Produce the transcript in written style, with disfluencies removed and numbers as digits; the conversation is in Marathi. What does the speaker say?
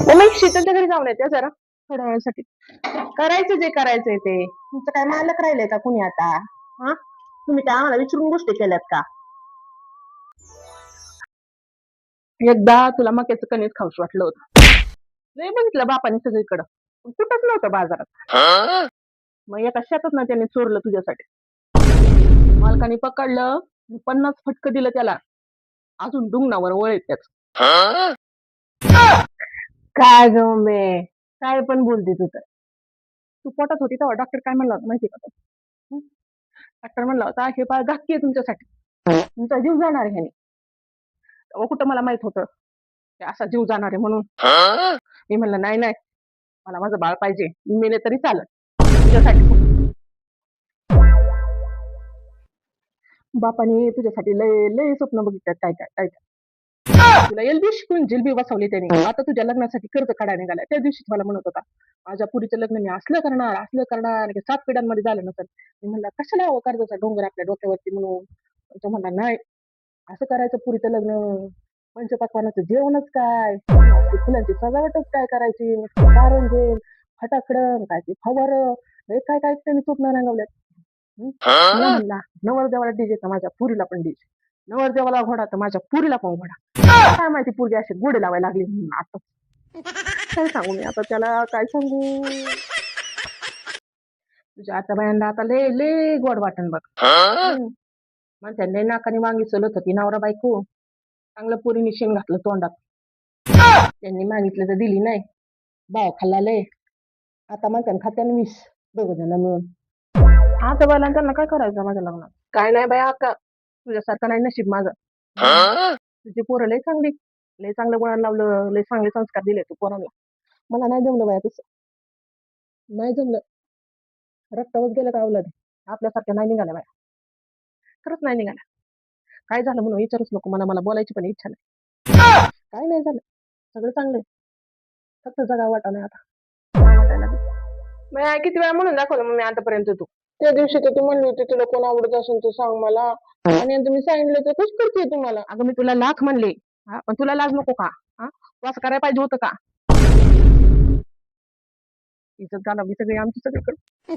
मग शीतलच्या घरी जाऊन येते जरा थोड्या वेळासाठी. करायचं जे करायचंय ते. तुमचं काय मालक राहिलंय का कुणी आता? हा, तुम्ही काय आम्हाला विचारून गोष्टी केल्यात का? एकदा तुला मक्याचं कणीस खाऊस वाटलं होतं. लय बघितलं बापाने सगळीकडं, कुठंच नव्हतं बाजारात. मग एका शेतात ना त्याने चोरलं तुझ्यासाठी. मालकाने पकडलं, 50 फटकं दिलं त्याला. अजून डुंगणावर वळ त्याच. काय ग मे, काय पण बोलते तू तर. तू पोटात होती तेव्हा डॉक्टर काय म्हणला होता माहिती का तो? डॉक्टर म्हणला होता हे बाळ घातकीय तुमच्यासाठी, तुमचा जीव जाणार आहे ह्याने. तेव्हा कुठं मला माहित होतं की असा जीव जाणार आहे म्हणून. मी म्हणलं नाही नाही, मला माझं बाळ पाहिजे, मी मेले तरी चालत तुझ्यासाठी. बापाने तुझ्यासाठी लय लय स्वप्न बघितल्यात काय काय काय काय. तुला एलबी शिकून जिलबी बसवली त्याने. आता तुझ्या लग्नासाठी कर्ज काढायला निघालाय. त्या दिवशी मला म्हणत होता माझ्या पुरीचं लग्न मी असलं करणार की 7 पिढ्यांमध्ये झालं नसेल. मी म्हणला कशाला हवं कर्जाचा डोंगर आपल्या डोक्यावरती म्हणून. तो म्हणला नाही, असं करायचं पुरीचं लग्न, पंचपक्वानाचं जेवणच काय, फुलांची सजावटच काय करायची, कारण घेईल फटाकडं काय ते फवार, हे काय काय त्यांनी स्वप्न रंगवल्यात. मला म्हणला नवरदेवाला डीजे तर माझ्या पुरीला पण डीजे, नवरदेवाला घोडा तर माझ्या पुरीला पण घोडा. काय माहिती पोरगी अशी गोडे लावायला लागली म्हणून आता. काय सांगू मी आता त्याला, काय सांगू. तुझ्या आता बायांना आता लय लय गोड वाटण बघ. म्हणत्या लय नाकाने वांगी चलत होती नवरा बायको, चांगलं पोरीने शेण घातलं तोंडात. त्यांनी मागितलं तर दिली नाही, भाव खाल्ला लय. आता म्हणत्या खात्याने विष, दोघ जण मिळून. आता बायला त्यांना काय करायचं माझ्या लग्नात? काय नाही बाय अक्का, तुझ्यासारखं नाही नशीब माझं. तुझी पोरं लय चांगली, लय चांगलं वळण लावलं, लय चांगले संस्कार दिले तू पोरांना. मला नाही जमलं बाया तसं, नाही जमलं. रक्तावच गेलं का अवलद, आपल्यासारख्या नाही निघाल्या बाया, खरंच नाही निघाल्या. काय झालं म्हणून विचारूच नको मला, मला बोलायची पण इच्छा नाही. काय नाही झालं, सगळं चांगलंय, फक्त जगा वाटा नाही आता. वाटायला लागलं. किती वेळा म्हणून दाखवलं मग मी आतापर्यंत तू. त्या दिवशी तर तू म्हणली होती तुला कोण आवडत असेल तू सांग मला, आणि आता मी सांगितलं तर कशी करते तुम्हाला. अगं मी तुला लाख म्हणले, पण तुला लाज नको का? तू असं करायला पाहिजे होतं का? इज्जत घालवली सगळी आमची सगळीकडे.